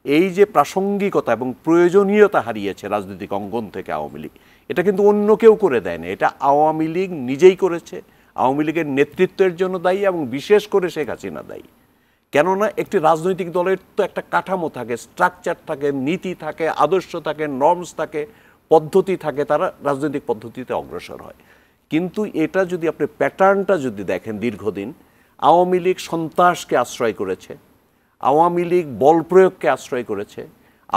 এই যে প্রাসঙ্গিকতা এবং প্রয়োজনীয়তা হারিয়েছে রাজনৈতিক অঙ্গন থেকে আওয়ামী লীগ, এটা কিন্তু অন্য কেউ করে দেয় না, এটা আওয়ামী লীগ নিজেই করেছে। আওয়ামী লীগের নেতৃত্বের জন্য দায়ী এবং বিশেষ করে শেখ হাসিনা দায়ী। কেননা একটি রাজনৈতিক দলের তো একটা কাঠামো থাকে, স্ট্রাকচার থাকে, নীতি থাকে, আদর্শ থাকে, নর্মস থাকে, পদ্ধতি থাকে, তারা রাজনৈতিক পদ্ধতিতে অগ্রসর হয়। কিন্তু এটা যদি আপনি প্যাটার্নটা যদি দেখেন দীর্ঘদিন, আওয়ামী লীগ সন্ত্রাসকে আশ্রয় করেছে, আওয়ামী লীগ বল প্রয়োগকে আশ্রয় করেছে,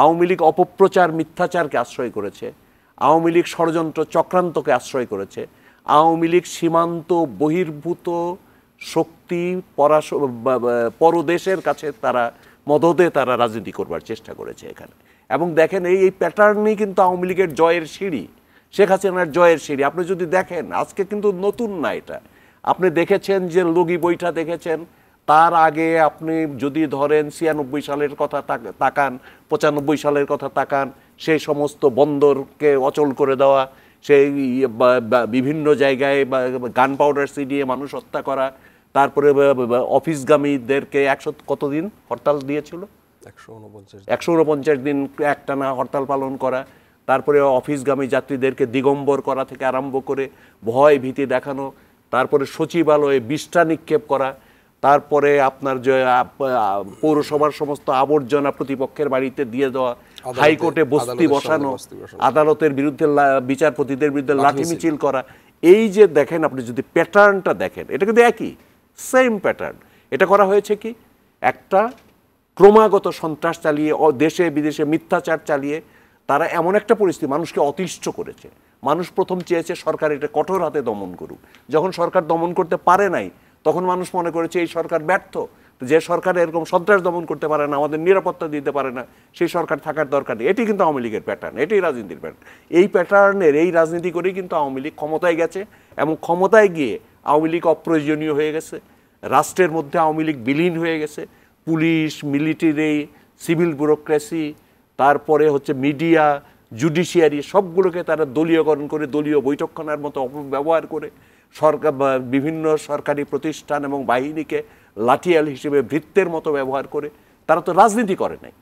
আওয়ামী লীগ অপপ্রচার মিথ্যাচারকে আশ্রয় করেছে, আওয়ামী লীগ ষড়যন্ত্র চক্রান্তকে আশ্রয় করেছে, আওয়ামী লীগ সীমান্ত বহির্ভূত শক্তি পরদেশের কাছে তারা মদদে তারা রাজনীতি করবার চেষ্টা করেছে এখানে। এবং দেখেন এই প্যাটার্নই কিন্তু আওয়ামী লীগের জয়ের সিঁড়ি, শেখ হাসিনার জয়ের সিঁড়ি। আপনি যদি দেখেন আজকে কিন্তু নতুন না এটা, আপনি দেখেছেন যে লগি বইটা দেখেছেন, তার আগে আপনি যদি ধরেন 96 সালের কথা তাকান, 95 সালের কথা তাকান, সেই সমস্ত বন্দরকে অচল করে দেওয়া, সেই বিভিন্ন জায়গায় গান পাউডার ছিটিয়ে মানুষ হত্যা করা, তারপরে অফিসগামীদেরকে 100 কতদিন হরতাল দিয়েছিল, 149 দিন একটানা হরতাল পালন করা, তারপরে অফিসগামী যাত্রীদেরকে দিগম্বর করা থেকে আরম্ভ করে ভয় ভীতি দেখানো, তারপরে সচিবালয়ে বিষ্ঠা নিক্ষেপ করা, তারপরে আপনার যে পৌরসভার সমস্ত আবর্জনা প্রতিপক্ষের বাড়িতে দিয়ে দেওয়া, হাইকোর্টে বস্তি বসানো, আদালতের বিরুদ্ধে বিচারপতিদের বিরুদ্ধে লাঠি মিছিল করা। এই যে দেখেন আপনি যদি প্যাটার্নটা দেখেন, এটা কিন্তু একই সেম প্যাটার্ন। এটা করা হয়েছে কি, একটা ক্রমাগত সন্ত্রাস চালিয়ে, দেশে বিদেশে মিথ্যাচার চালিয়ে তারা এমন একটা পরিস্থিতি মানুষকে অতিষ্ঠ করেছে। মানুষ প্রথম চেয়েছে সরকার এটা কঠোর হাতে দমন করুক। যখন সরকার দমন করতে পারে নাই, তখন মানুষ মনে করেছে এই সরকার ব্যর্থ। যে সরকার এরকম সন্ত্রাস দমন করতে পারে না, আমাদের নিরাপত্তা দিতে পারে না, সেই সরকার থাকার দরকার নেই। এটি কিন্তু আওয়ামী লীগের প্যাটার্ন, এটাই রাজনীতির প্যাটার্ন। এই প্যাটার্নের এই রাজনীতি করেই কিন্তু আওয়ামী লীগ ক্ষমতায় গেছে, এবং ক্ষমতায় গিয়ে আওয়ামী লীগ অপ্রয়োজনীয় হয়ে গেছে, রাষ্ট্রের মধ্যে আওয়ামী লীগ বিলীন হয়ে গেছে। পুলিশ, মিলিটারি, সিভিল ব্যুরোক্রেসি, তারপরে হচ্ছে মিডিয়া, জুডিশিয়ারি, সবগুলোকে তারা দলীয়করণ করে, দলীয় বৈঠকখানার মতো অপব্যবহার করে, সরকার বিভিন্ন সরকারি প্রতিষ্ঠান এবং বাহিনীকে লাঠিয়াল হিসেবে ভৃত্যের মতো ব্যবহার করে তারা তো রাজনীতি করে নাই,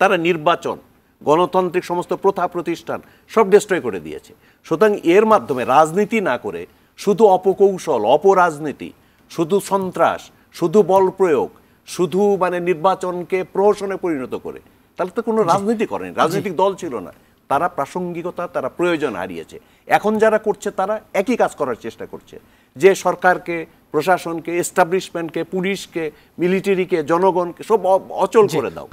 তারা নির্বাচন, গণতান্ত্রিক সমস্ত প্রথা প্রতিষ্ঠান সব ডিস্ট্রয় করে দিয়েছে। সুতরাং এর মাধ্যমে রাজনীতি না করে শুধু অপকৌশল, অপরাজনীতি, শুধু সন্ত্রাস, শুধু বল প্রয়োগ, শুধু নির্বাচনকে প্রহসনে পরিণত করে, তাহলে তো কোনো রাজনীতি করেনি, রাজনৈতিক দল ছিল না। তারা প্রাসঙ্গিকতা, তারা প্রয়োজন হারিয়েছে। এখন যারা করছে তারা একই কাজ করার চেষ্টা করছে, যে সরকারকে, প্রশাসনকে, এস্টাবলিশমেন্টকে, পুলিশকে, মিলিটারিকে, জনগণকে সব অচল করে দাও।